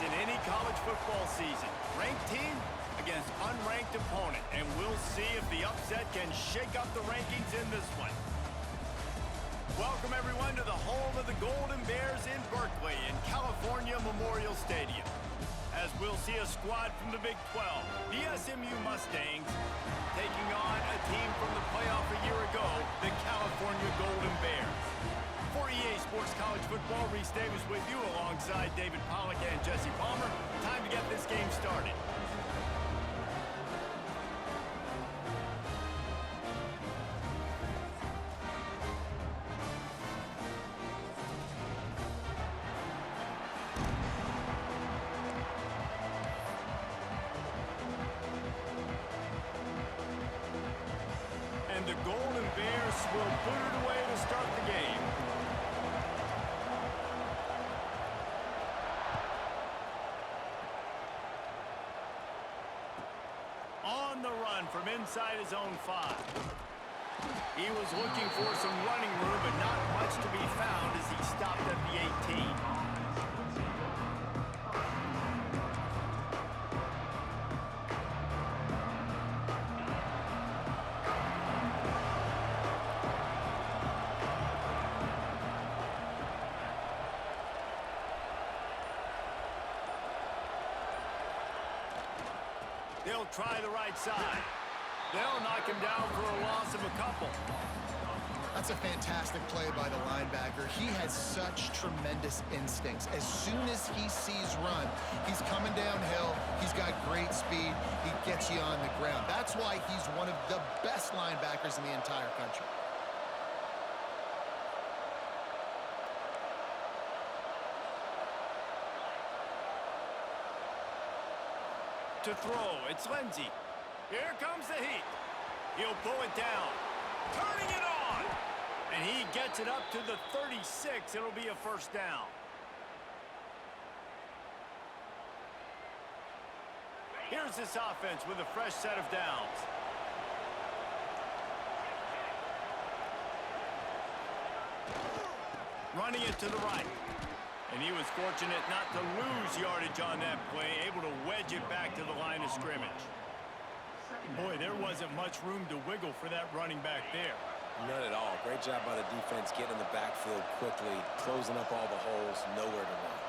In any college football season, ranked team against unranked opponent, and we'll see if the upset can shake up the rankings in this one. Welcome everyone to the home of the Golden Bears in Berkeley in California Memorial Stadium. As we'll see a squad from the Big 12, the SMU Mustangs, taking on a team from the playoff a year ago, the California Golden Bears. For EA Sports College Football, Reese Davis with you alongside David Pollack and Jesse Palmer. Time to get this game started. And the Golden Bears will put it away to start the game. On the run from inside his own 5. He was looking for some running room, but not much to be found as he stopped at the 18. They'll try the right side. They'll knock him down for a loss of a couple. That's a fantastic play by the linebacker. He has such tremendous instincts. As soon as he sees run, he's coming downhill. He's got great speed. He gets you on the ground. That's why he's one of the best linebackers in the entire country. to throw. It's Lindsey. Here comes the heat. He'll pull it down. Turning it on. And he gets it up to the 36. It'll be a first down. Here's this offense with a fresh set of downs. Running it to the right. And he was fortunate not to lose yardage on that play, able to wedge it back to the line of scrimmage. Boy, there wasn't much room to wiggle for that running back there. None at all. Great job by the defense getting in the backfield quickly, closing up all the holes, nowhere to run.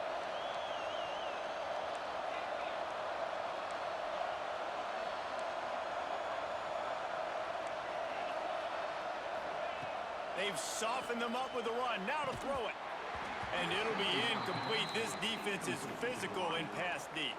They've softened them up with a run. Now to throw it. And it'll be incomplete. This defense is physical and pass deep.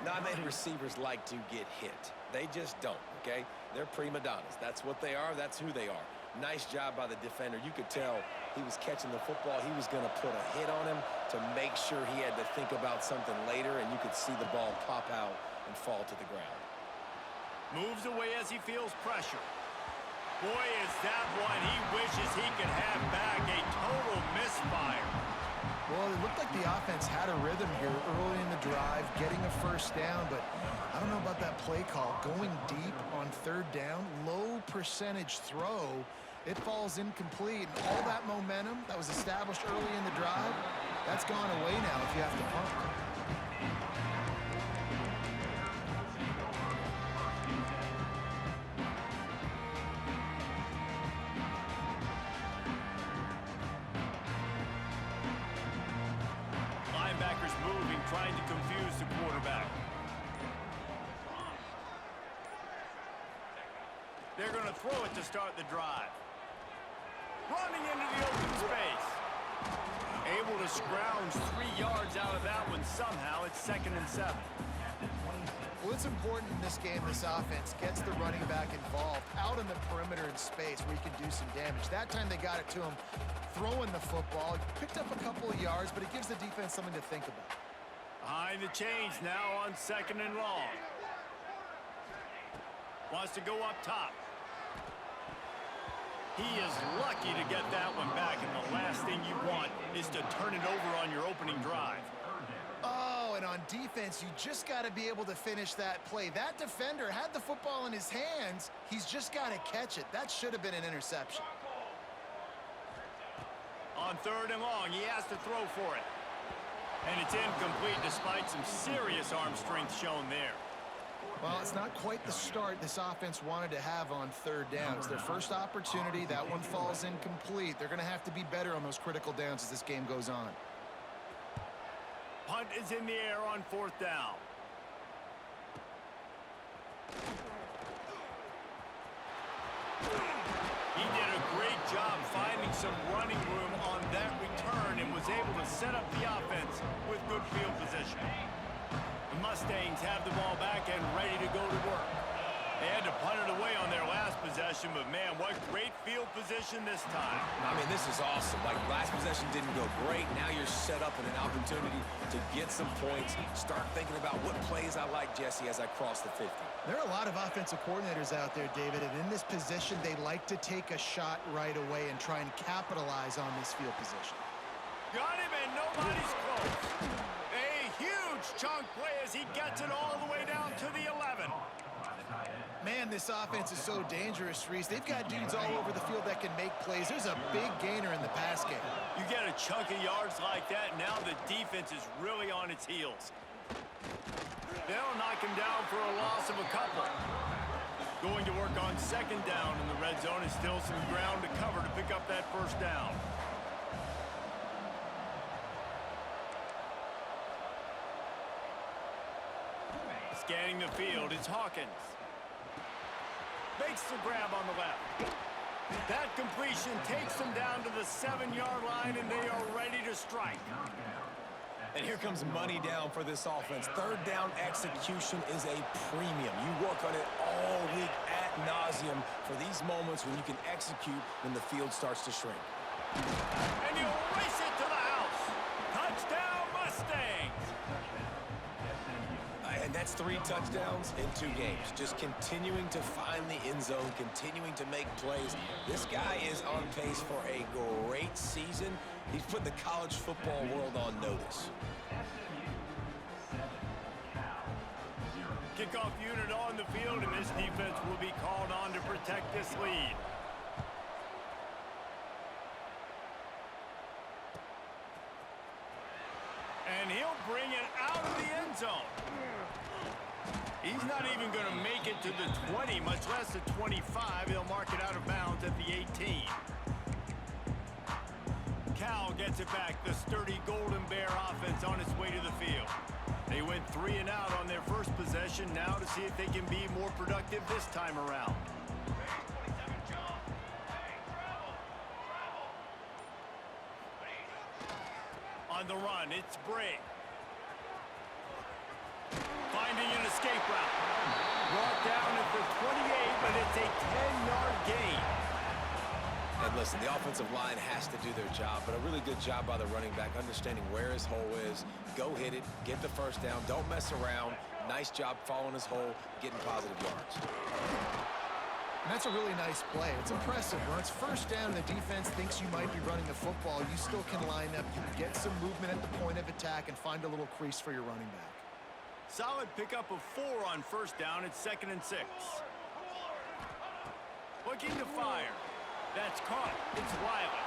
Not many receivers like to get hit. They just don't, okay? They're prima donnas. That's what they are. That's who they are. Nice job by the defender. You could tell he was catching the football. He was going to put a hit on him to make sure he had to think about something later, and you could see the ball pop out and fall to the ground. Moves away as he feels pressure. Boy, is that one he wishes he could have back. A total misfire. Well, it looked like the offense had a rhythm here early in the drive, getting a first down, but I don't know about that play call. Going deep on third down, low percentage throw, it falls incomplete. And all that momentum that was established early in the drive, that's gone away now if you have to punt. Trying to confuse the quarterback. They're going to throw it to start the drive. Running into the open space. Able to scrounge 3 yards out of that one somehow. It's 2nd and 7. Well, it's important in this game, this offense gets the running back involved out in the perimeter in space where he can do some damage. That time they got it to him throwing the football. Picked up a couple of yards, but it gives the defense something to think about. Behind the chains now on 2nd and long. Wants to go up top. He is lucky to get that one back, and the last thing you want is to turn it over on your opening drive. Oh, and on defense, you just got to be able to finish that play. That defender had the football in his hands. He's just got to catch it. That should have been an interception. On 3rd and long, he has to throw for it. And it's incomplete despite some serious arm strength shown there. Well, it's not quite the start this offense wanted to have on 3rd down. It's their first opportunity. That one falls incomplete. They're going to have to be better on those critical downs as this game goes on. Punt is in the air on 4th down. He did a great job finding some running room on that return and was able to set up the offense with good field position. The Mustangs have the ball back and ready to go to work. They had to punt it away on their last possession, but man, what great field position this time. I mean, this is awesome. Like, last possession didn't go great. Now you're set up in an opportunity to get some points. Start thinking about what plays I like, Jesse, as I cross the 50. There are a lot of offensive coordinators out there, David, and in this position, they like to take a shot right away and try and capitalize on this field position. Got him, and nobody's close. A huge chunk play as he gets it all the way down to the 11. Man, this offense is so dangerous, Reese. They've got dudes all over the field that can make plays. There's a big gainer in the pass game. You get a chunk of yards like that, now the defense is really on its heels. They'll knock him down for a loss of a couple. Going to work on 2nd down in the red zone is still some ground to cover to pick up that first down. Scanning the field, it's Hawkins. Makes the grab on the left. That completion takes them down to the 7-yard line, and they are ready to strike. And here comes money down for this offense. 3rd down execution is a premium. You work on it all week ad nauseum for these moments when you can execute when the field starts to shrink. And you race it to the house. Touchdown, Mustangs. And that's 3 touchdowns in 2 games. Just continuing to find the end zone, continuing to make plays. This guy is on pace for a great season. He's put the college football world on notice. Kickoff unit on the field, and this defense will be called on to protect this lead. And he'll bring it out of the end zone. He's not even going to make it to the 20, much less the 25. He'll mark it out of bounds at the 18. Cal gets it back. The sturdy Golden Bear offense on its way to the field. They went 3 and out on their first possession. Now to see if they can be more productive this time around. On the run, it's Bray. Finding an escape route. Brought down at the 28, but it's a 10-yard gain. And listen, the offensive line has to do their job, but a really good job by the running back, understanding where his hole is. Go hit it, get the first down, don't mess around. Nice job following his hole, getting positive yards. And that's a really nice play. It's impressive. When it's first down, the defense thinks you might be running the football. You still can line up. You can get some movement at the point of attack and find a little crease for your running back. Solid pickup of 4 on first down. It's 2nd and 6. Looking to fire. That's caught. It's Wiley.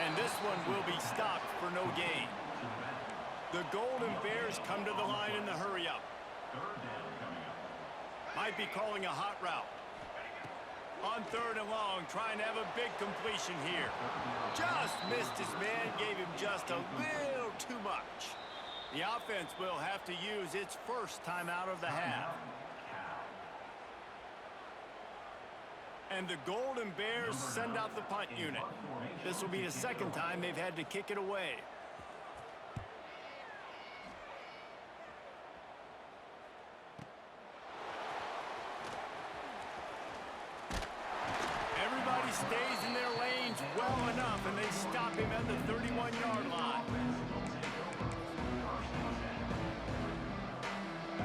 And this one will be stopped for no gain. The Golden Bears come to the line in the hurry-up. Might be calling a hot route. On 3rd and long, trying to have a big completion here. Just missed his man, gave him just a little too much. The offense will have to use its first timeout of the half. And the Golden Bears send out the punt unit. This will be the 2nd time they've had to kick it away. Everybody stays in their lanes well enough, and they stop him at the 31-yard line.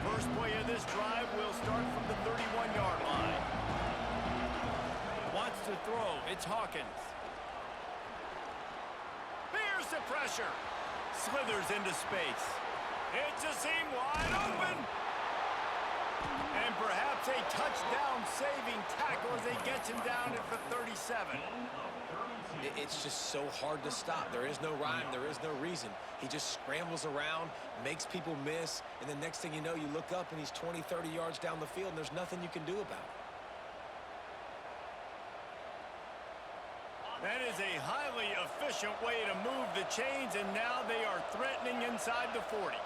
First play of this drive will start from the 31-yard line. Wants to throw. It's Hawkins. Here's the pressure. Slithers into space. It's a seam wide open. And perhaps a touchdown-saving tackle as they get him down at the 37. It's just so hard to stop. There is no rhyme. There is no reason. He just scrambles around, makes people miss, and the next thing you know, you look up and he's 20, 30 yards down the field, and there's nothing you can do about it. That is a highly efficient way to move the chains, and now they are threatening inside the 40.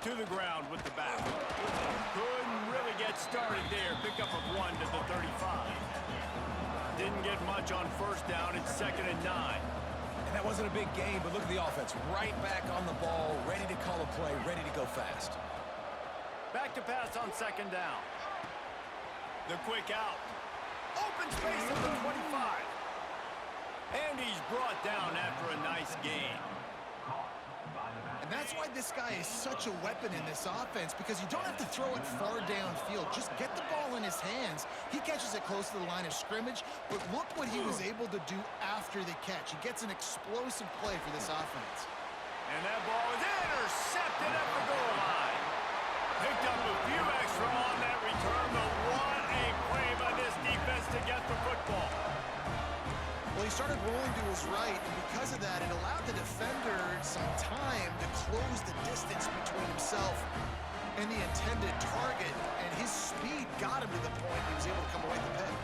To the ground with the back. Couldn't really get started there. Pickup of 1 to the 35. Didn't get much on first down. It's 2nd and 9. And that wasn't a big gain, but look at the offense. Right back on the ball, ready to call a play, ready to go fast. Back to pass on 2nd down. The quick out. Open space at the 25. And he's brought down after a nice gain. And that's why this guy is such a weapon in this offense, because you don't have to throw it far downfield. Just get the ball in his hands. He catches it close to the line of scrimmage, but look what he was able to do after the catch. He gets an explosive play for this offense. And that ball is intercepted at the goal line. Picked up a few extra on that return, but what a play by this defense to get the football. Well, he started rolling to his right, and because of that, it allowed the defender some time to close the distance between himself and the intended target, and his speed got him to the point he was able to come away with the pick.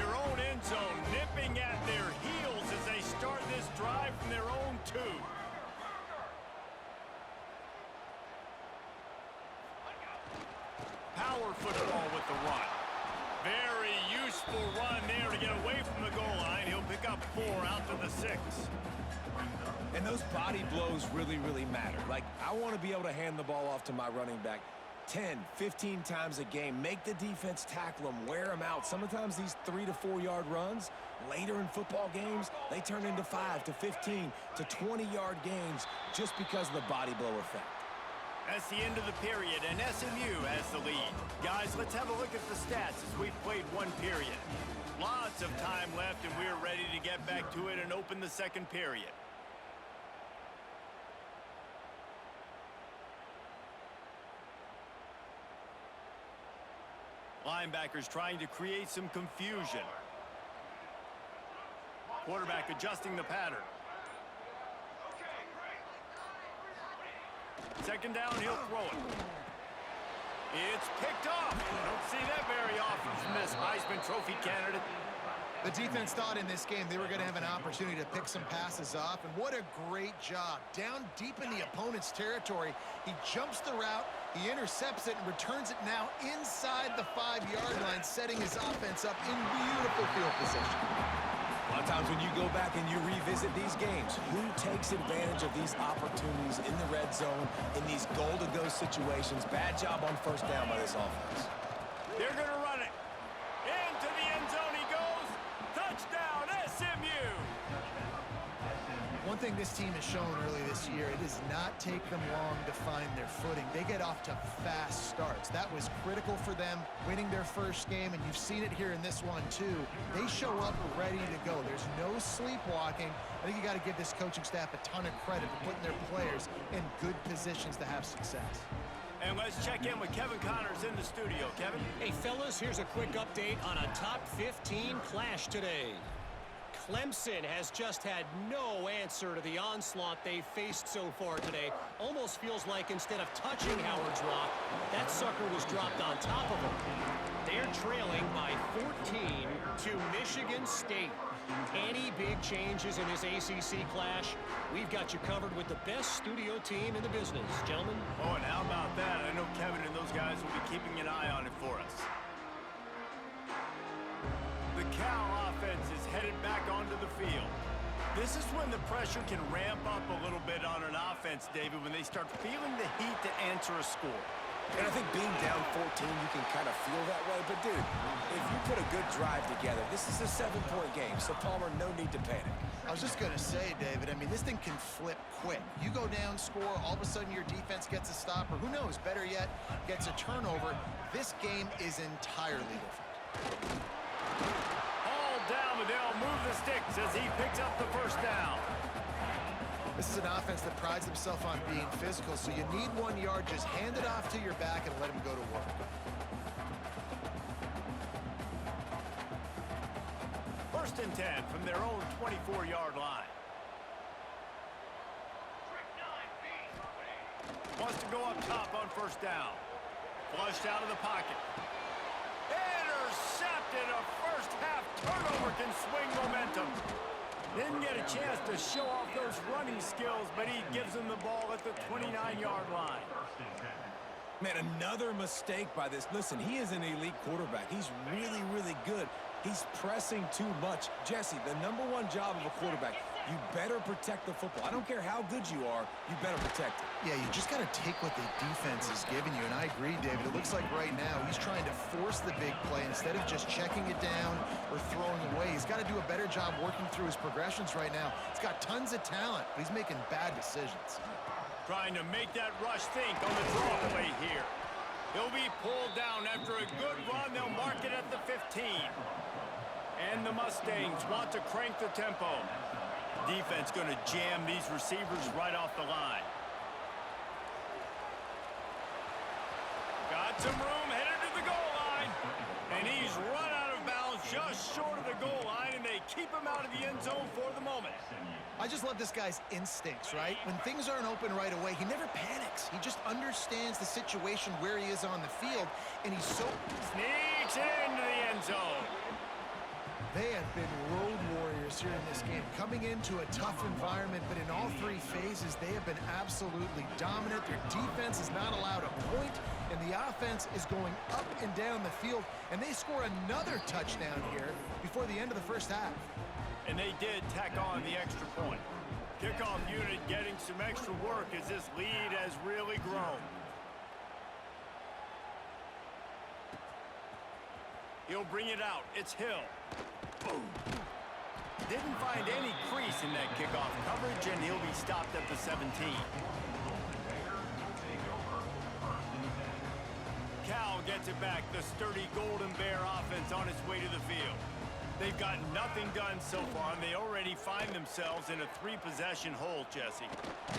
Their own end zone nipping at their heels as they start this drive from their own 2. Power football with the run. Very useful run there to get away from the goal line. He'll pick up 4 out to the 6. And those body blows really, really matter. Like, I want to be able to hand the ball off to my running back 10, 15 times a game. Make the defense tackle them, wear them out. Sometimes these 3 to 4 yard runs, later in football games, they turn into 5 to 15 to 20-yard gains just because of the body blow effect. That's the end of the period, and SMU has the lead. Guys, let's have a look at the stats as we've played one period. Lots of time left, and we're ready to get back to it and open the second period. Linebackers trying to create some confusion. Quarterback adjusting the pattern. Second down, he'll throw it. It's picked off. Don't see that very often from this Heisman Trophy candidate. The defense thought in this game they were going to have an opportunity to pick some passes off, and what a great job. Down deep in the opponent's territory, he jumps the route, he intercepts it, and returns it now inside the 5-yard line, setting his offense up in beautiful field position. A lot of times when you go back and you revisit these games, who takes advantage of these opportunities in the red zone, in these goal-to-go situations? Bad job on first down by this offense. They're going to run it. Into the end zone he goes. Touchdown, SMU. One thing this team has shown early this year, it does not take them long to find their footing. They get off to fast starts. That was critical for them winning their first game, and you've seen it here in this one too. They show up ready to go. There's no sleepwalking. I think you got to give this coaching staff a ton of credit for putting their players in good positions to have success. And let's check in with Kevin Connors in the studio. Kevin? Hey, fellas, here's a quick update on a top 15 clash today. Clemson has just had no answer to the onslaught they've faced so far today. Almost feels like instead of touching Howard's Rock, that sucker was dropped on top of him. They're trailing by 14 to Michigan State. Any big changes in this ACC clash? We've got you covered with the best studio team in the business, gentlemen. Oh, and how about that? I know Kevin and those guys will be keeping an eye on it for us. The Cal offense is headed back onto the field. This is when the pressure can ramp up a little bit on an offense, David, when they start feeling the heat to answer a score. And I think being down 14, you can kind of feel that way. But, dude, if you put a good drive together, this is a 7-point game. So, Palmer, no need to panic. I was just going to say, David, I mean, this thing can flip quick. You go down, score, all of a sudden your defense gets a stop, or who knows, better yet, gets a turnover. This game is entirely different. All down, Liddell move the sticks as he picks up the first down. This is an offense that prides himself on being physical, so you need 1 yard, just hand it off to your back and let him go to work. First and 10 from their own 24-yard line. Wants to go up top on first down. Flushed out of the pocket. Intercepted. A first-half turnover can swing momentum. Didn't get a chance to show off those running skills, but he gives them the ball at the 29-yard line. Man, another mistake by this. Listen, he is an elite quarterback. He's really, really good. He's pressing too much. Jesse, the #1 job of a quarterback, you better protect the football. I don't care how good you are, you better protect it. Yeah, you just got to take what the defense is giving you, and I agree, David. It looks like right now he's trying to force the big play instead of just checking it down or throwing away. He's got to do a better job working through his progressions right now. He's got tons of talent, but he's making bad decisions. Trying to make that rush think on the draw play here. He'll be pulled down after a good run. They'll mark it at the 15. And the Mustangs want to crank the tempo. Defense going to jam these receivers right off the line. Got some room, headed to the goal line. And he's run out of bounds just short of the goal line, and they keep him out of the end zone for the moment. I just love this guy's instincts, right? When things aren't open right away, he never panics. He just understands the situation where he is on the field, and he's so... Sneaks into the end zone. They have been road warriors here in this game, coming into a tough environment, but in all 3 phases, they have been absolutely dominant. Their defense is not allowed a point, and the offense is going up and down the field, and they score another touchdown here before the end of the first half. And they did tack on the extra point. Kickoff unit getting some extra work as this lead has really grown. He'll bring it out. It's Hill. Didn't find any crease in that kickoff coverage, and he'll be stopped at the 17. Cal gets it back. The sturdy Golden Bear offense on its way to the field. They've got nothing done so far, and they already find themselves in a 3-possession hole, Jesse.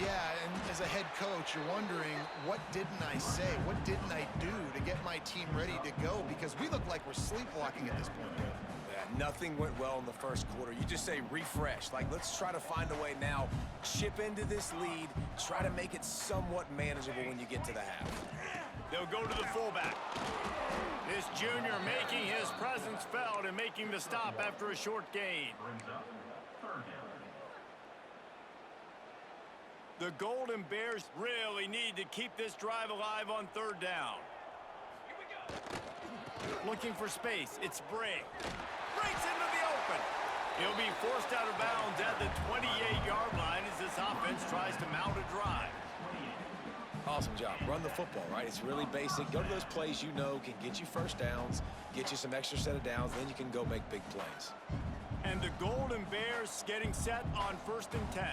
Yeah, and as a head coach, you're wondering, what didn't I say? What didn't I do to get my team ready to go? Because we look like we're sleepwalking at this point, Dave. Yeah, nothing went well in the first quarter. You just say refresh. Like, let's try to find a way now. Chip into this lead. Try to make it somewhat manageable when you get to the half. They'll go to the fullback. This junior making his presence felt and making the stop after a short gain. The Golden Bears really need to keep this drive alive on 3rd down. Looking for space. It's Bray. Breaks into the open. He'll be forced out of bounds at the 28-yard line as this offense tries to mount a drive. Awesome job. Run the football, right? It's really basic. Go to those plays you know can get you first downs, get you some extra set of downs, then you can go make big plays. And the Golden Bears getting set on 1st and 10.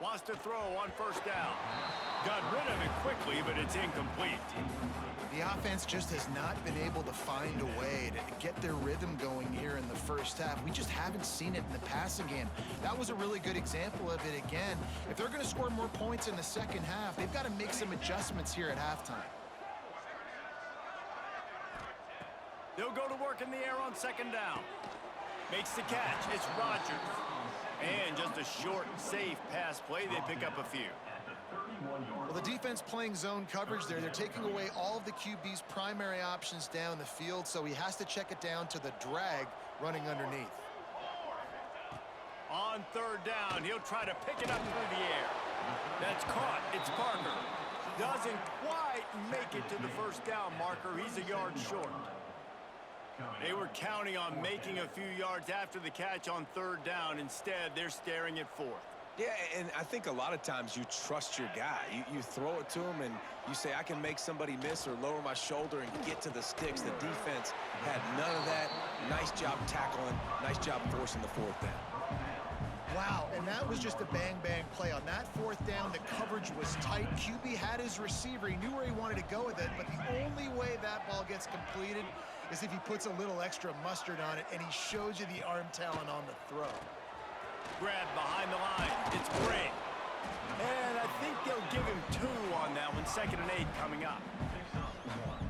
Wants to throw on 1st down. Got rid of it quickly, but it's incomplete. The offense just has not been able to find a way to get their rhythm going here in the first half. We just haven't seen it in the passing game. That was a really good example of it again. If they're going to score more points in the second half, they've got to make some adjustments here at halftime. They'll go to work in the air on 2nd down. Makes the catch. It's Rodgers. And just a short, safe pass play. They pick up a few. Well, the defense playing zone coverage there. They're taking away all of the QB's primary options down the field, so he has to check it down to the drag running underneath. On 3rd down, he'll try to pick it up through the air. That's caught. It's Parker. Doesn't quite make it to the 1st down marker. He's a yard short. They were counting on making a few yards after the catch on 3rd down. Instead, they're staring at 4th. Yeah, and I think a lot of times you trust your guy. You throw it to him and you say, I can make somebody miss or lower my shoulder and get to the sticks. The defense had none of that. Nice job tackling. Nice job forcing the 4th down. Wow, and that was just a bang-bang play. On that 4th down, the coverage was tight. QB had his receiver. He knew where he wanted to go with it, but the only way that ball gets completed is if he puts a little extra mustard on it, and he shows you the arm talent on the throw. Grab behind the line. It's Bray. And I think they'll give him 2 on that one. 2nd and 8 coming up.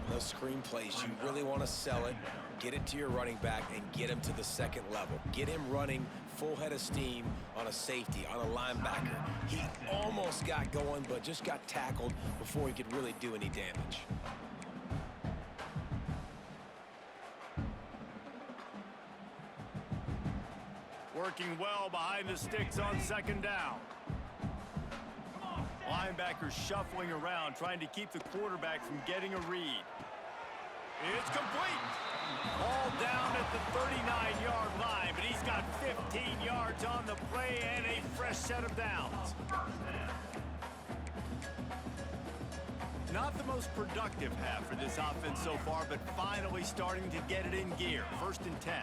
Those screen plays, you really want to sell it, get it to your running back, and get him to the 2nd level. Get him running full head of steam on a safety, on a linebacker. He almost got going, but just got tackled before he could really do any damage. Working well behind the sticks on 2nd down. Linebackers shuffling around, trying to keep the quarterback from getting a read. It's complete. All down at the 39-yard line, but he's got 15 yards on the play and a fresh set of downs. Not the most productive half for this offense so far, but finally starting to get it in gear. 1st and 10.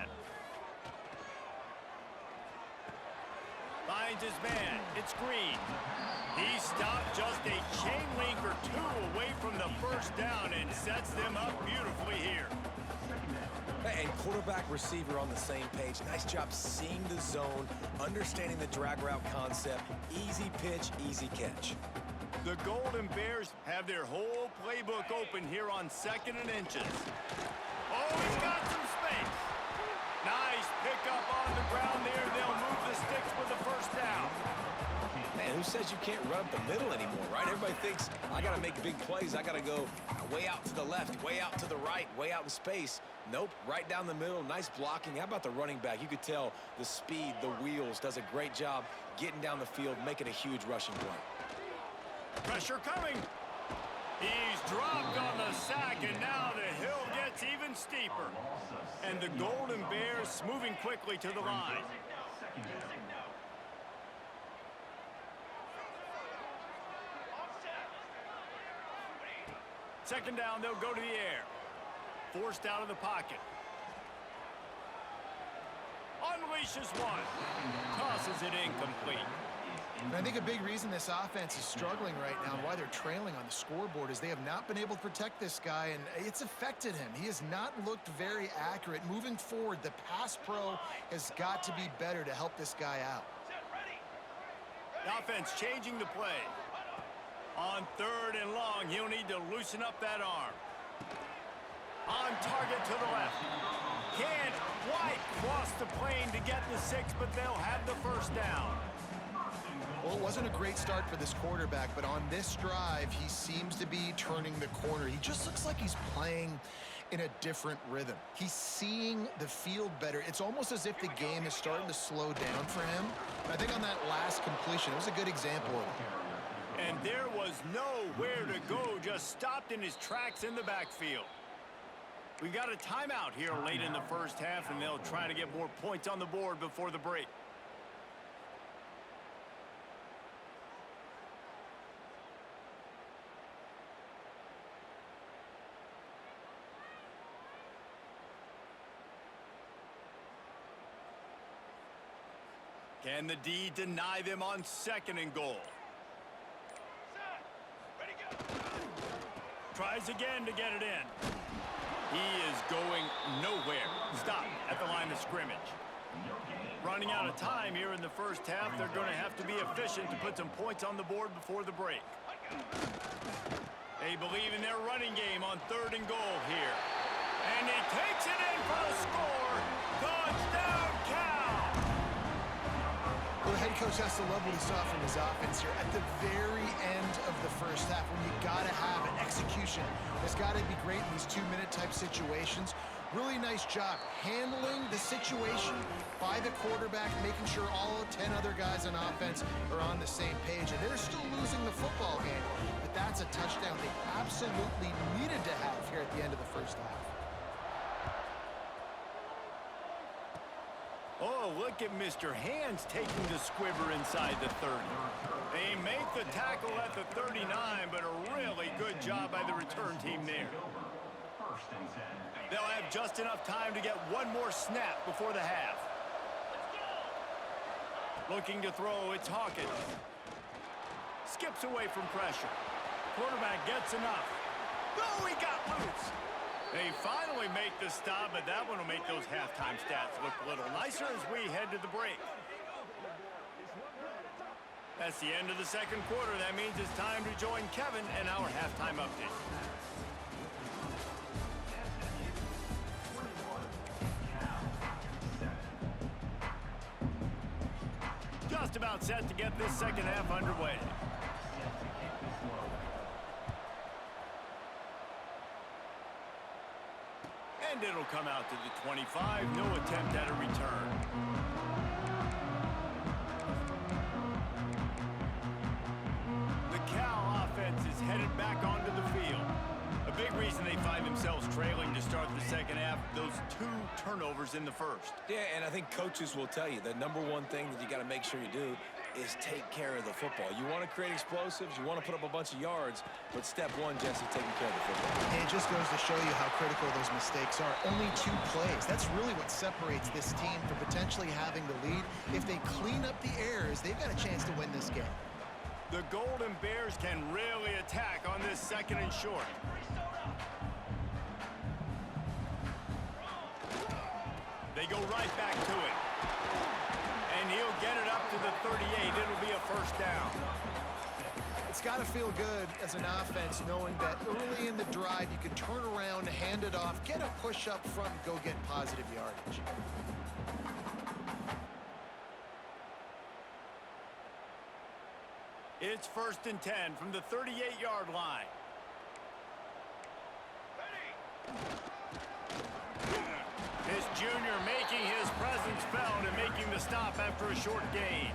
Finds his man. It's Green. He stopped just a chain link or 2 away from the 1st down and sets them up beautifully here. And quarterback receiver on the same page. Nice job seeing the zone, understanding the drag route concept. Easy pitch, easy catch. The Golden Bears have their whole playbook open here on 2nd and inches. Oh, he's got some space. Nice pickup on the ground there. They'll move the sticks with the 1st down. Man, who says you can't run up the middle anymore, right? Everybody thinks, I got to make big plays. I got to go way out to the left, way out to the right, way out in space. Nope, right down the middle. Nice blocking. How about the running back? You could tell the speed, the wheels, does a great job getting down the field, making a huge rushing play. Pressure coming. He's dropped on the sack, and now the hill gets even steeper. And the Golden Bears moving quickly to the line. Second down, they'll go to the air. Forced out of the pocket. Unleashes one. Tosses it incomplete. And I think a big reason this offense is struggling right now and why they're trailing on the scoreboard is they have not been able to protect this guy, and it's affected him. He has not looked very accurate. Moving forward, the pass pro has got to be better to help this guy out. The offense changing the play. On third and long, he'll need to loosen up that arm. On target to the left. Can't quite cross the plane to get the 6, but they'll have the first down. Well, it wasn't a great start for this quarterback, but on this drive, he seems to be turning the corner. He just looks like he's playing in a different rhythm. He's seeing the field better. It's almost as if the game is starting to slow down for him. And I think on that last completion, it was a good example of it. And there was nowhere to go, just stopped in his tracks in the backfield. We got a timeout here late in the first half, and they'll try to get more points on the board before the break. Can the D deny them on second and goal? Tries again to get it in. He is going nowhere. Stop at the line of scrimmage. Running out of time here in the first half. They're going to have to be efficient to put some points on the board before the break. They believe in their running game on third and goal here. And he takes it in for the score. Touchdown, Cal! Well, the head coach has to love what he saw from his offense here at the very end of the first half when you got to have an execution. It's got to be great in these two-minute type situations. Really nice job handling the situation by the quarterback, making sure all 10 other guys on offense are on the same page. And they're still losing the football game, but that's a touchdown they absolutely needed to have here at the end of the first half. Oh, look at Mr. Hands taking the squibber inside the 30. They make the tackle at the 39, but a really good job by the return team there. They'll have just enough time to get one more snap before the half. Looking to throw, it's Hawkins. Skips away from pressure. Quarterback gets enough. Oh, he got loose. They finally make the stop, but that one will make those halftime stats look a little nicer as we head to the break. That's the end of the second quarter. That means it's time to join Kevin and our halftime update. Just about set to get this second half underway. And it'll come out to the 25. No attempt at a return. The Cal offense is headed back onto the field. A big reason they find themselves trailing to start the second half, those 2 turnovers in the first. Yeah, and I think coaches will tell you the number one thing that you got to make sure you do is take care of the football. You want to create explosives, you want to put up a bunch of yards, but step one, Jesse, taking care of the football. And it just goes to show you how critical those mistakes are. Only 2 plays. That's really what separates this team from potentially having the lead. If they clean up the errors, they've got a chance to win this game. The Golden Bears can really attack on this second and short. They go right back to it. And he'll get it up to the 38. It'll be a first down. It's got to feel good as an offense knowing that early in the drive you can turn around, hand it off, get a push up front, and go get positive yardage. It's 1st and 10 from the 38-yard line. This junior making his presence felt and making the stop after a short gain.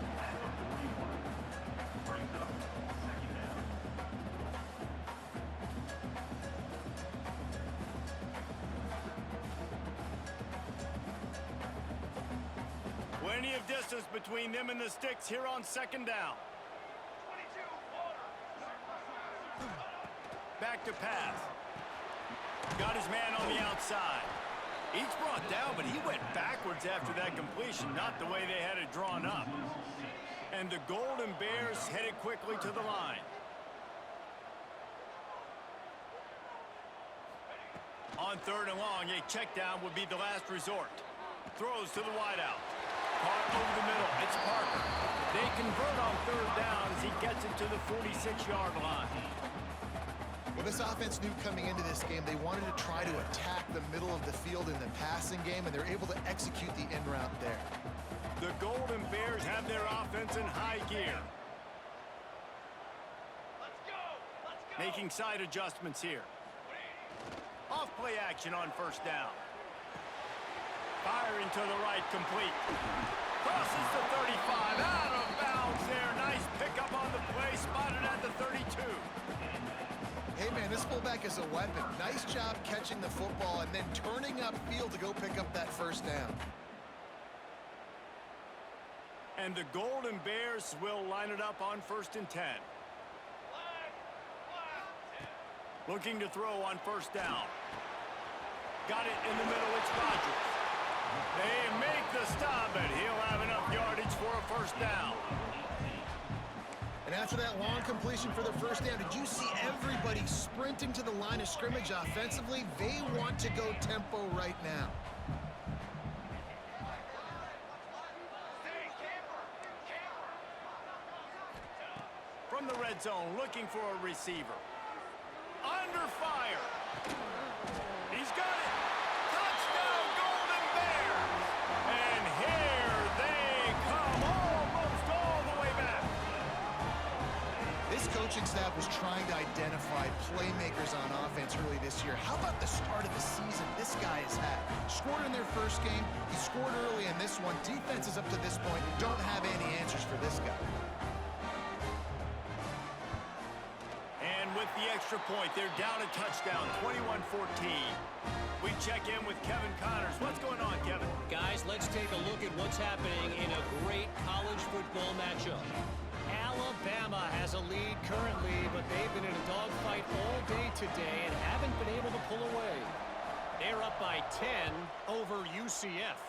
Plenty of distance between them and the sticks here on second down. Back back to pass. Got his man on the outside. He's brought down, but he went backwards after that completion, not the way they had it drawn up. And the Golden Bears headed quickly to the line. On 3rd and long, a check down would be the last resort. Throws to the wideout. Caught over the middle. It's Parker. They convert on 3rd down as he gets it to the 46-yard line. Well, this offense knew coming into this game they wanted to try to attack the middle of the field in the passing game, and they're able to execute the in route there. The Golden Bears have their offense in high gear. Making side adjustments here. Off play action on 1st down. Firing to the right, complete. Crosses the 35, out of bounds there. Nice pickup on the play, spotted at the 32. Hey, man, this fullback is a weapon. Nice job catching the football and then turning upfield to go pick up that 1st down. And the Golden Bears will line it up on 1st and 10. Looking to throw on 1st down. Got it in the middle, it's Rodgers. They make the stop, and he'll have enough yardage for a 1st down. And after that long completion for the 1st down, did you see everybody sprinting to the line of scrimmage offensively? They want to go tempo right now. From the red zone, looking for a receiver. Under fire. He's got it. Touchdown, Golden Bears. And here they come, almost all the way back. This coaching staff was trying to identify playmakers on offense early this year. How about the start of the season this guy has had? Scored in their 1st game. He scored early in this one. Defenses up to this point don't have any answers for this guy. With the extra point, they're down a touchdown, 21-14. We check in with Kevin Connors. What's going on, Kevin? Guys, let's take a look at what's happening in a great college football matchup. Alabama has a lead currently, but they've been in a dogfight all day today and haven't been able to pull away. They're up by 10 over UCF.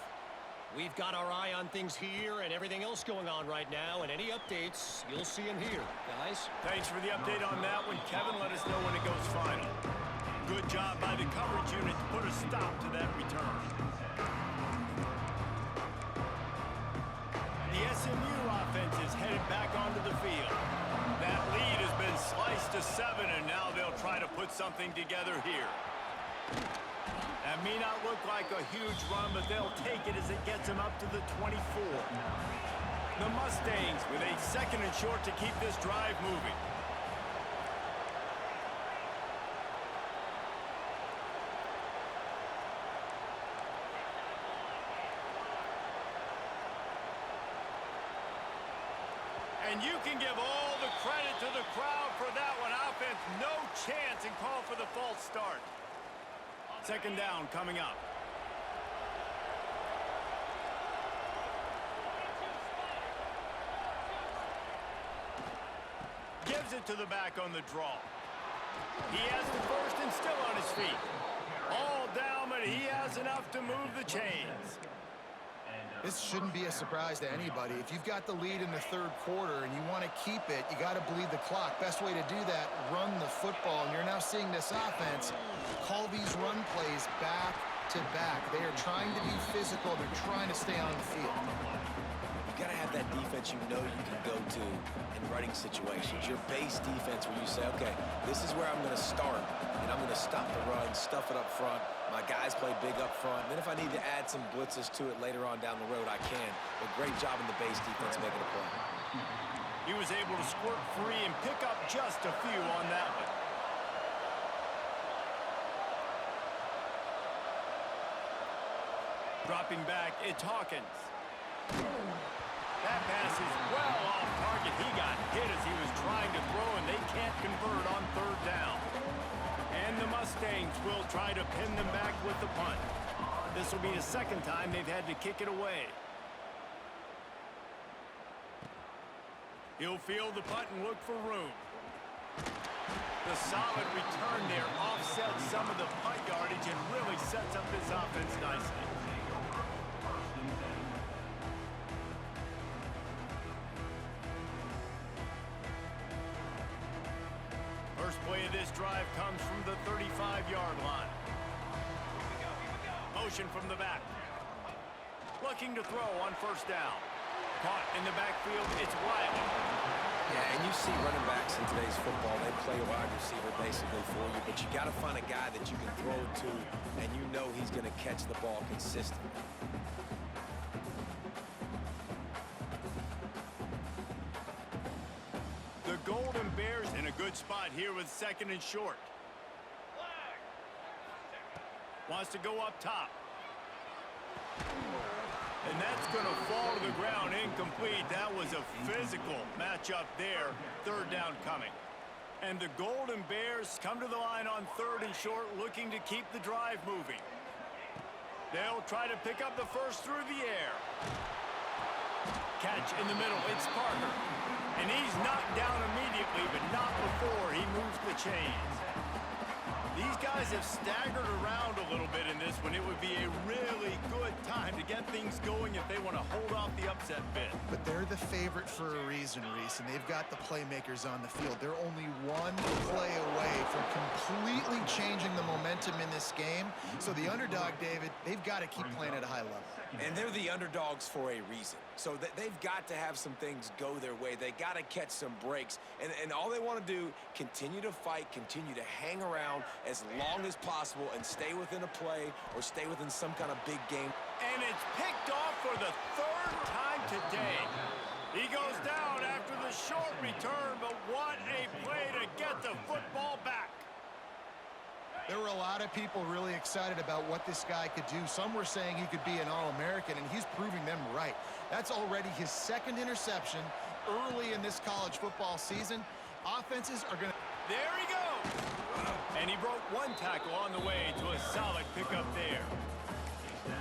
We've got our eye on things here and everything else going on right now, and any updates, you'll see them here. Guys? Thanks for the update on that one, Kevin. Let us know when it goes final. Good job by the coverage unit to put a stop to that return. The SMU offense is headed back onto the field. That lead has been sliced to 7, and now they'll try to put something together here. That may not look like a huge run, but they'll take it as it gets them up to the 24. The Mustangs with a 2nd and short to keep this drive moving. And you can give all the credit to the crowd for that one. Offense, no chance, and call for the false start. 2nd down coming up. Gives it to the back on the draw. He has the 1st and still on his feet. All down, but he has enough to move the chains. This shouldn't be a surprise to anybody. If you've got the lead in the 3rd quarter and you want to keep it, you got to bleed the clock. Best way to do that, run the football. And you're now seeing this offense call these run plays back to back. They are trying to be physical. They're trying to stay on the field. You got to have that defense you know you can go to in running situations. Your base defense where you say, okay, this is where I'm going to start, and I'm going to stop the run, stuff it up front. My guys play big up front. Then if I need to add some blitzes to it later on down the road, I can. But great job in the base defense making a play. He was able to squirt free and pick up just a few on that one. Dropping back, it's Hawkins. That pass is well off target. He got hit as he was trying to throw, and they can't convert on 3rd down. And the Mustangs will try to pin them back with the punt. This will be the 2nd time they've had to kick it away. He'll field the punt and look for room. The The solid return there offsets some of the punt yardage and really sets up this offense nicely. First play of this drive comes from the 35-yard line. Motion from the back. Looking to throw on first down. Caught in the backfield, it's Wiley. Yeah, and you see running backs in today's football, they play a wide receiver basically for you, but you got to find a guy that you can throw to, and you know he's going to catch the ball consistently. The Golden Bears in a good spot here with second and short. Wants to go up top. And that's going to fall to the ground incomplete. That was a physical matchup there. Third down coming. And the Golden Bears come to the line on third and short, looking to keep the drive moving. They'll try to pick up the first through the air. Catch in the middle. It's Parker. And he's knocked down immediately, but not before he moves the chains. These guys have staggered around a little bit in this one. It would be a really good time to get things going if they want to hold off the upset bid. But they're the favorite for a reason, Reese, and they've got the playmakers on the field. They're only one play away from completely changing the momentum in this game. So the underdog, David, they've got to keep playing at a high level. And they're the underdogs for a reason. So they've got to have some things go their way. They got to catch some breaks. And all they want to do, continue to fight, continue to hang around as long as possible and stay within a play or stay within some kind of big game. And it's picked off for the third time today. He goes down after the short return, but what a play to get the football back. There were a lot of people really excited about what this guy could do. Some were saying he could be an All-American, and he's proving them right. That's already his second interception early in this college football season. Offenses are going to... There he goes. And he broke one tackle on the way to a solid pickup there.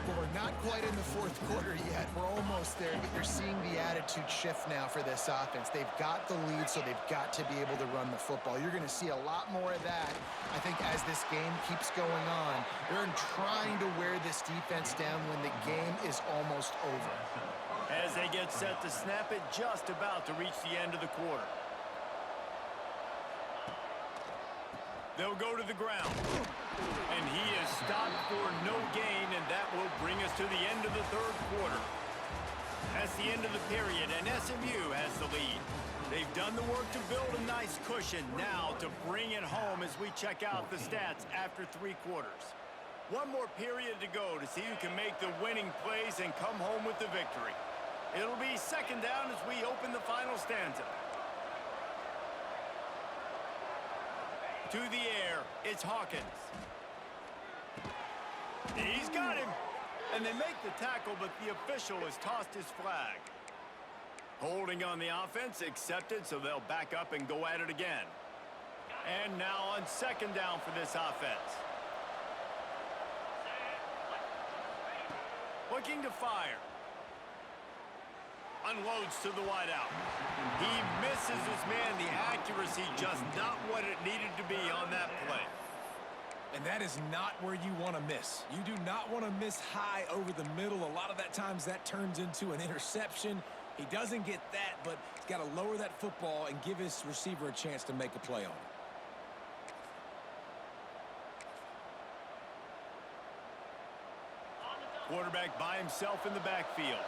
Well, we're not quite in the fourth quarter yet. We're almost there, but you're seeing the attitude shift now for this offense. They've got the lead, so they've got to be able to run the football. You're going to see a lot more of that, I think, as this game keeps going on. They're trying to wear this defense down when the game is almost over. As they get set to snap it, just about to reach the end of the quarter. They'll go to the ground. And he is stopped for no gain, and that will bring us to the end of the third quarter. That's the end of the period, and SMU has the lead. They've done the work to build a nice cushion. Now to bring it home as we check out the stats after three quarters. One more period to go to see who can make the winning plays and come home with the victory. It'll be second down as we open the final stanza. To the air, it's Hawkins. He's got him. And they make the tackle, but the official has tossed his flag. Holding on the offense, accepted, so they'll back up and go at it again. And now on second down for this offense. Looking to fire. Unloads to the wideout. He misses his man. The accuracy just not what it needed to be on that play. And that is not where you want to miss. You do not want to miss high over the middle. A lot of that times that turns into an interception. He doesn't get that, but he's got to lower that football and give his receiver a chance to make a play on it. Quarterback by himself in the backfield.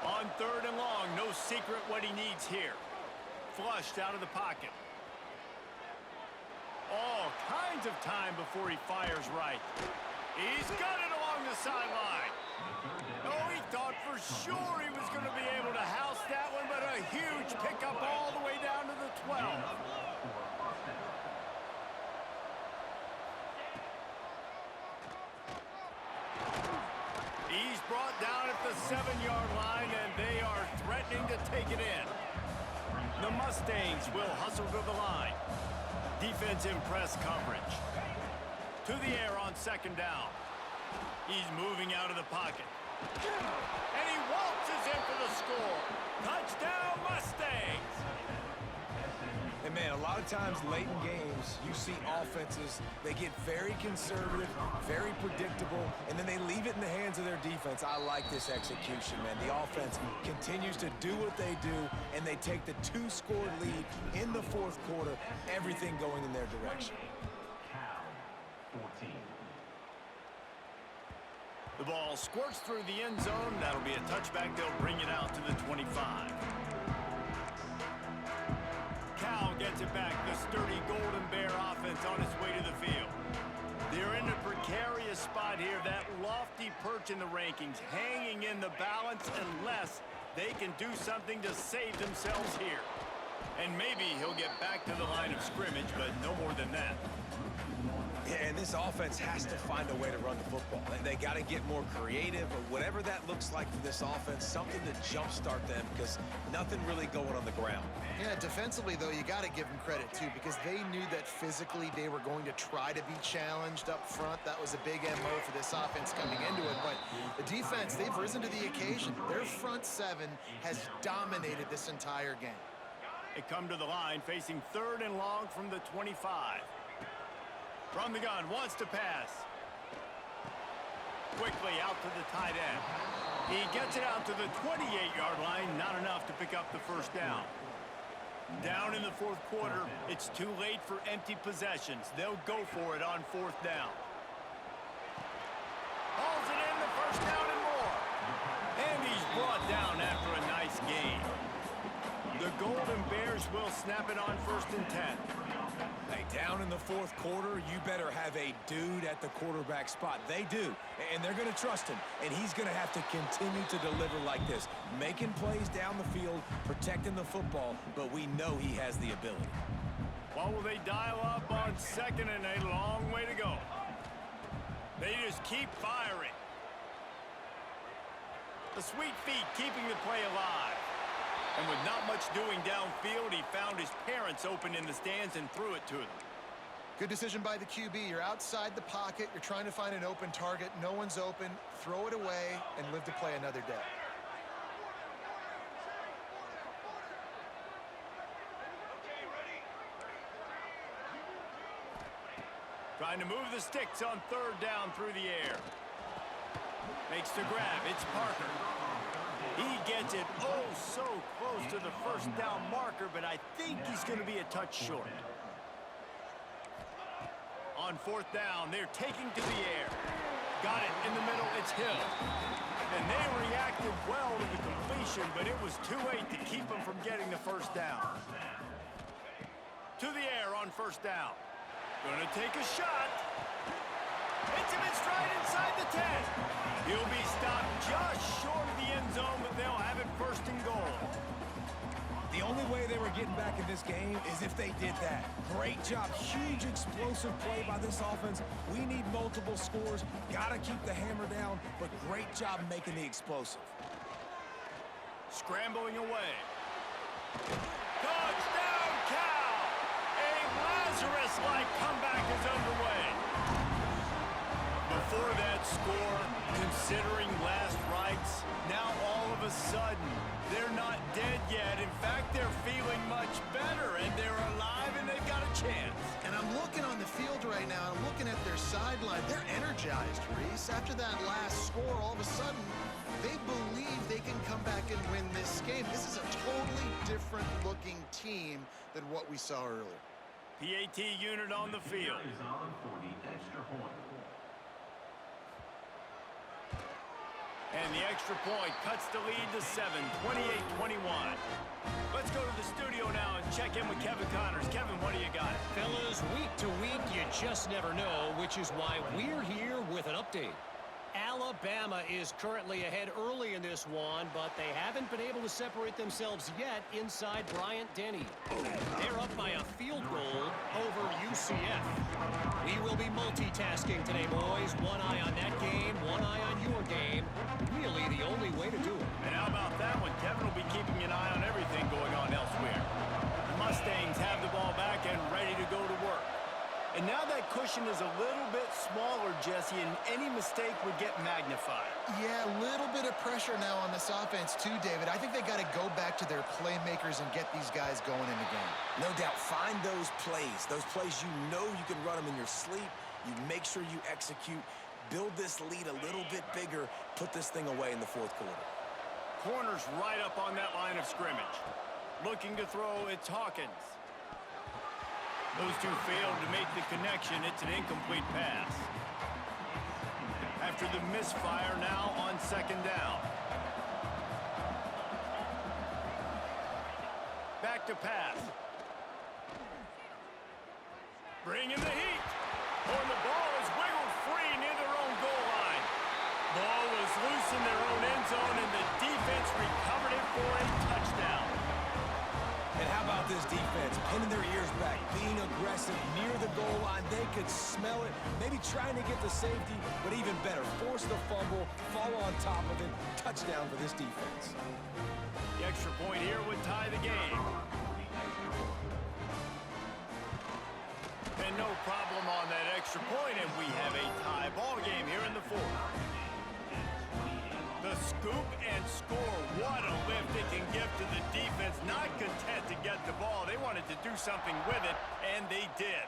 On third and long, no secret what he needs here. Flushed out of the pocket. All kinds of time before he fires right. He's got it along the sideline. Oh, he thought for sure he was going to be able to house that one, but a huge pickup all the way down to the 12. He's brought down at the 7-yard line, and they are threatening to take it in. The Mustangs will hustle to the line. Defense in press coverage. To the air on second down. He's moving out of the pocket. And he waltzes in for the score. Touchdown, Mustangs! Man, a lot of times late in games, you see offenses, they get very conservative, very predictable, and then they leave it in the hands of their defense. I like this execution, man. The offense continues to do what they do, and they take the 2-score lead in the fourth quarter, everything going in their direction. The ball squirts through the end zone. That'll be a touchback. They'll bring it out to the 25. Cal gets it back. The sturdy Golden Bear offense on its way to the field. They're in a precarious spot here. That lofty perch in the rankings, hanging in the balance unless they can do something to save themselves here. And maybe he'll get back to the line of scrimmage, but no more than that. Yeah, and this offense has to find a way to run the football. They got to get more creative, or whatever that looks like for this offense, something to jumpstart them, because nothing really going on the ground. Yeah, defensively, though, you got to give them credit, too, because they knew that physically they were going to try to be challenged up front. That was a big MO for this offense coming into it. But the defense, they've risen to the occasion. Their front seven has dominated this entire game. They come to the line facing 3rd and long from the 25. From the gun, wants to pass. Quickly out to the tight end. He gets it out to the 28-yard line, not enough to pick up the first down. Down in the fourth quarter, it's too late for empty possessions. They'll go for it on 4th down. Hauls it in, the first down and more. And he's brought down after a nice gain. The Golden Bears will snap it on 1st and 10. Hey, down in the fourth quarter, you better have a dude at the quarterback spot. They do, and they're going to trust him, and he's going to have to continue to deliver like this, making plays down the field, protecting the football, but we know he has the ability. What will they dial up on 2nd and a long way to go? They just keep firing. The sweet feet keeping the play alive. And with not much doing downfield, he found his parents open in the stands and threw it to them. Good decision by the QB. You're outside the pocket. You're trying to find an open target. No one's open. Throw it away and live to play another day. Trying to move the sticks on 3rd down through the air. Makes the grab. It's Parker. He gets it oh so close to the first down marker, but I think he's going to be a touch short. On 4th down, they're taking to the air. Got it in the middle, it's Hill. And they reacted well to the completion, but it was too late to keep them from getting the first down. To the air on 1st down. Gonna take a shot. Hits him in stride inside the 10. He'll be stopped just short of the end zone, but they'll have it 1st and goal. The only way they were getting back in this game is if they did that. Great job. Huge explosive play by this offense. We need multiple scores. Got to keep the hammer down, but great job making the explosive. Scrambling away. Touchdown, Cal! A Lazarus-like comeback is underway. Before that score, considering last rites, now all of a sudden, they're not dead yet. In fact, they're feeling much better, and they're alive, and they've got a chance. And I'm looking on the field right now, I'm looking at their sideline. They're energized, Reese. After that last score, all of a sudden, they believe they can come back and win this game. This is a totally different-looking team than what we saw earlier. PAT unit on the field. And the extra point cuts the lead to 7, 28-21. Let's go to the studio now and check in with Kevin Connors. Kevin, what do you got? Fellas, week to week, you just never know, which is why we're here with an update. Alabama is currently ahead early in this one, but they haven't been able to separate themselves yet inside Bryant-Denny. They're up by a field goal over UCF. We will be multitasking today, boys. One eye on that game, one eye on your game. Really the only way to do it. And how about that one? Kevin will be keeping an eye on everything going on elsewhere. The Mustangs have the ball back and ready to go to work. And now that cushion position is a little bit smaller, Jesse, and any mistake would get magnified. Yeah, a little bit of pressure now on this offense too, David. I think they got to go back to their playmakers and get these guys going in the game. No doubt, find those plays you know you can run them in your sleep. You make sure you execute, build this lead a little bit bigger, put this thing away in the fourth quarter. Corner's right up on that line of scrimmage. Looking to throw, it's Hawkins. Those two failed to make the connection. It's an incomplete pass. After the misfire, now on second down. Back to pass. Bring in the heat. Oh, and the ball is wiggled free near their own goal line. Ball was loose in their own end zone, and the defense recovered it for a touchdown. And how about this defense? Pinning their ears back, being aggressive near the goal line. They could smell it, maybe trying to get the safety, but even better, force the fumble, fall on top of it. Touchdown for this defense. The extra point here would tie the game. And no problem on that extra point, and we have a tie ball game here in the fourth. The scoop and score. What a lift it can give to the defense. Not content to get the ball. They wanted to do something with it, and they did.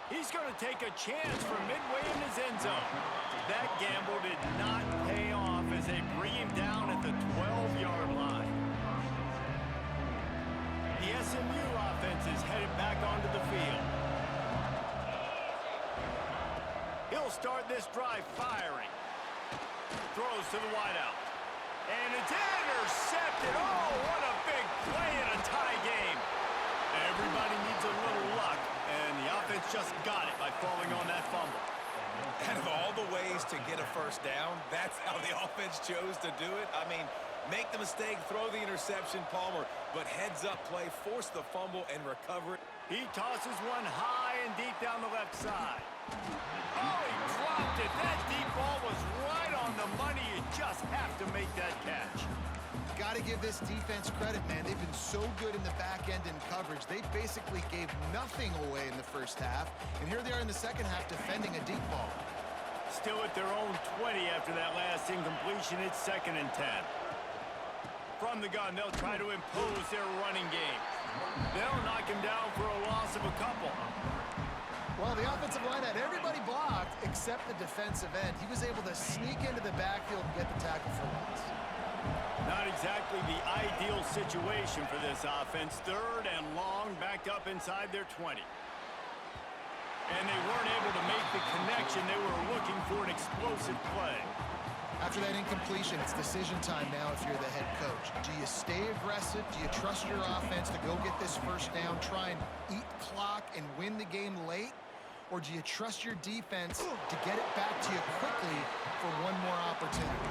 He's going to take a chance from midway in his end zone. That gamble did not pay off as they bring him down at the 12-yard line. The SMU offense is headed back onto the field. He'll start this drive firing. Throws to the wideout. And it's intercepted. Oh, what a big play in a tie game. Everybody needs a little luck, and the offense just got it by falling on that fumble. Out of all the ways to get a first down, that's how the offense chose to do it. I mean, make the mistake, throw the interception, Palmer, but heads-up play, force the fumble, and recover it. He tosses one high and deep down the left side. Oh, he dropped it. That deep ball was right on the money. You just have to make that catch. Got to give this defense credit, man. They've been so good in the back end in coverage. They basically gave nothing away in the first half, and here they are in the second half defending a deep ball. Still at their own 20 after that last incompletion. It's 2nd and 10. From the gun, they'll try to impose their running game. They'll knock him down for a loss of a couple. Well, the offensive line had everybody blocked except the defensive end. He was able to sneak into the backfield and get the tackle for loss. Not exactly the ideal situation for this offense. 3rd and long, backed up inside their 20. And they weren't able to make the connection. They were looking for an explosive play. After that incompletion, it's decision time now if you're the head coach. Do you stay aggressive? Do you trust your offense to go get this first down, try and eat clock and win the game late? Or do you trust your defense to get it back to you quickly for one more opportunity?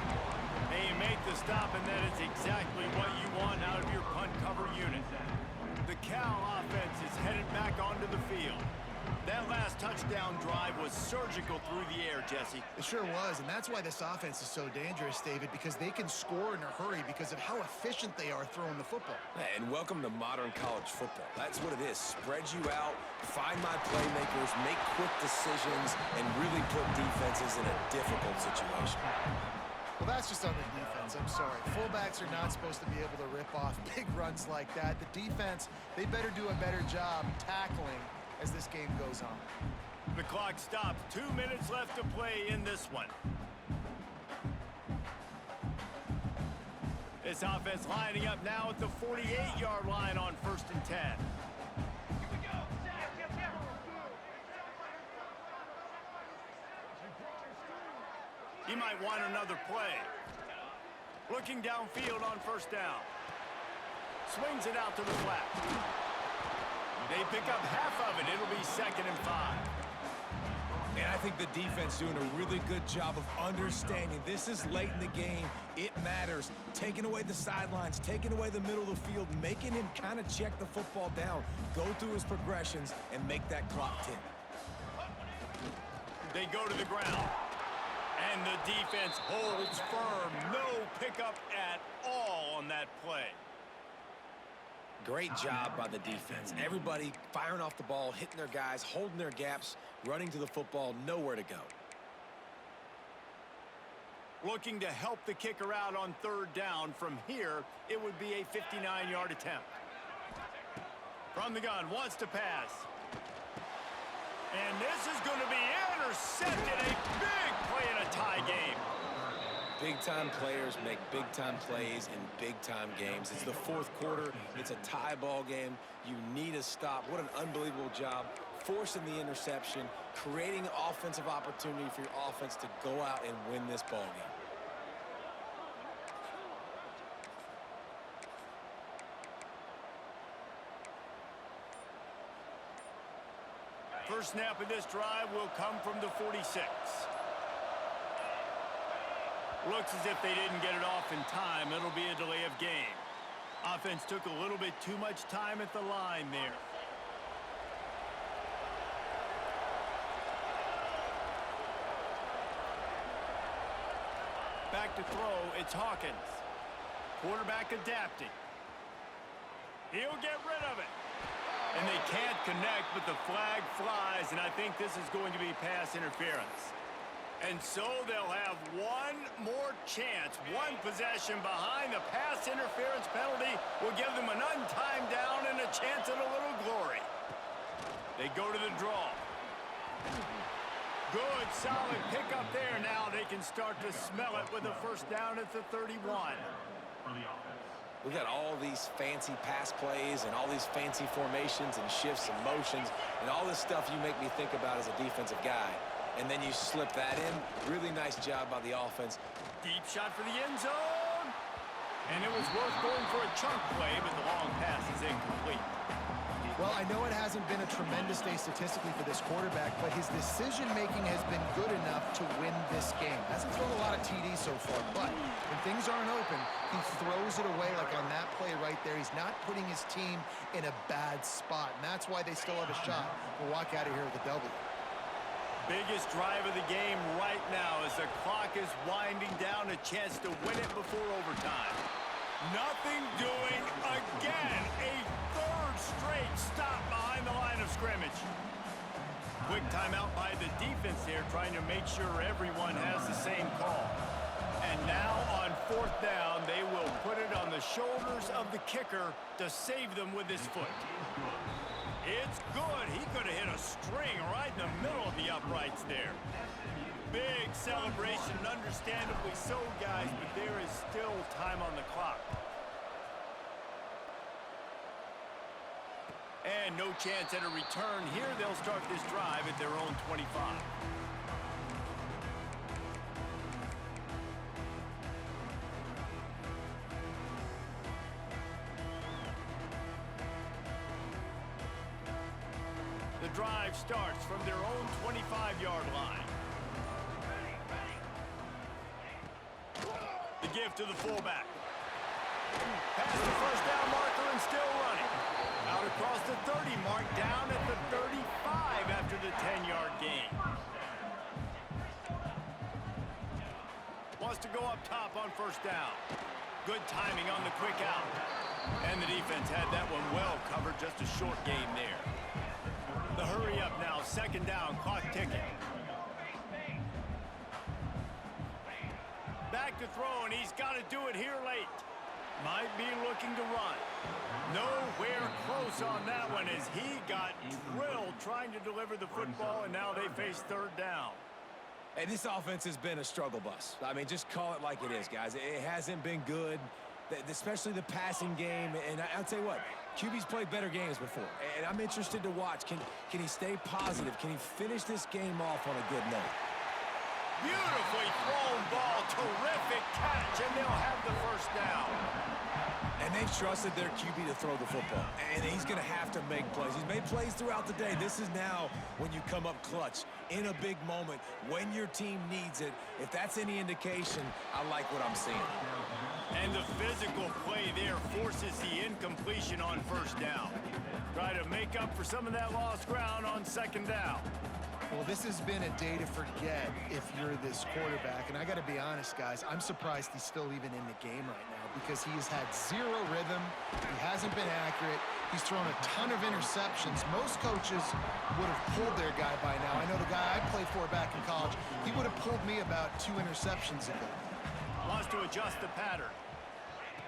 Hey, you make the stop, and that is exactly what you want out of your punt cover unit. The Cal offense is headed back onto the field. That last touchdown drive was surgical through the air, Jesse. It sure was, and that's why this offense is so dangerous, David, because they can score in a hurry because of how efficient they are throwing the football. And welcome to modern college football. That's what it is. Spread you out, find my playmakers, make quick decisions, and really put defenses in a difficult situation. Well, that's just on the defense. I'm sorry. Fullbacks are not supposed to be able to rip off big runs like that. The defense, they better do a better job tackling as this game goes on. The clock stops. 2 minutes left to play in this one. This offense lining up now at the 48-yard line on 1st and 10. He might want another play. Looking downfield on 1st down. Swings it out to the flat. They pick up half of it. It'll be 2nd and 5. And I think the defense doing a really good job of understanding this is late in the game. It matters. Taking away the sidelines, taking away the middle of the field, making him kind of check the football down, go through his progressions, and make that clock tick. They go to the ground. And the defense holds firm. No pickup at all on that play. Great job by the defense. Everybody firing off the ball, hitting their guys, holding their gaps, running to the football, nowhere to go. Looking to help the kicker out on third down. From here, it would be a 59-yard attempt. From the gun, wants to pass. And this is going to be intercepted. A big play in a tie game. Big-time players make big-time plays in big-time games. It's the fourth quarter. It's a tie ball game. You need a stop. What an unbelievable job forcing the interception, creating offensive opportunity for your offense to go out and win this ball game. First snap of this drive will come from the 46. Looks as if they didn't get it off in time. It'll be a delay of game. Offense took a little bit too much time at the line there. Back to throw, it's Hawkins. Quarterback adapting. He'll get rid of it. And they can't connect, but the flag flies, and I think this is going to be pass interference. And so they'll have one more chance. One possession behind. The pass interference penalty will give them an untimed down and a chance at a little glory. They go to the draw. Good, solid pickup there. Now they can start to smell it with a first down at the 31. We've got all these fancy pass plays and all these fancy formations and shifts and motions and all this stuff you make me think about as a defensive guy. And then you slip that in. Really nice job by the offense. Deep shot for the end zone. And it was worth going for a chunk play, but the long pass is incomplete. Well, I know it hasn't been a tremendous day statistically for this quarterback, but his decision-making has been good enough to win this game. Hasn't thrown a lot of TDs so far, but when things aren't open, he throws it away like on that play right there. He's not putting his team in a bad spot, and that's why they still have a shot to walk out of here with a W. Biggest drive of the game right now as the clock is winding down, a chance to win it before overtime. Nothing doing again. A third straight stop behind the line of scrimmage. Quick timeout by the defense here, trying to make sure everyone has the same call. And now on fourth down, they will put it on the shoulders of the kicker to save them with his foot. It's good. He could have hit a string right in the middle of the uprights there. Big celebration, understandably so, guys, but there is still time on the clock. And no chance at a return here. They'll start this drive at their own 25. The drive starts from their own 25-yard line. The give to the fullback. Past the first down marker and still running. Out across the 30 mark, down at the 35 after the 10-yard gain. Wants to go up top on first down. Good timing on the quick out. And the defense had that one well covered, just a short gain there. The hurry up now, second down, clock ticking. Back to throw, and he's got to do it here late. Might be looking to run. Nowhere close on that one as he got drilled trying to deliver the football, and now they face third down. Hey, this offense has been a struggle bus. I mean, just call it like it is, guys. It hasn't been good, especially the passing game. And I'll tell you what, QB's played better games before, and I'm interested to watch. Can he stay positive? Can he finish this game off on a good note? Beautifully thrown ball, terrific catch, and they'll have the first down. And they've trusted their QB to throw the football, and he's going to have to make plays. He's made plays throughout the day. This is now when you come up clutch in a big moment when your team needs it. If that's any indication, I like what I'm seeing. And the physical play there forces the incompletion on first down. Try to make up for some of that lost ground on second down. Well, this has been a day to forget if you're this quarterback. And I got to be honest, guys, I'm surprised he's still even in the game right now. because he has had zero rhythm. He hasn't been accurate. He's thrown a ton of interceptions. Most coaches would have pulled their guy by now. I know the guy I played for back in college, he would have pulled me about 2 interceptions ago. Wants to adjust the pattern.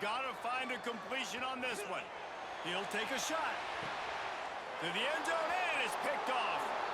Gotta find a completion on this one. He'll take a shot. To the end zone, and it's picked off.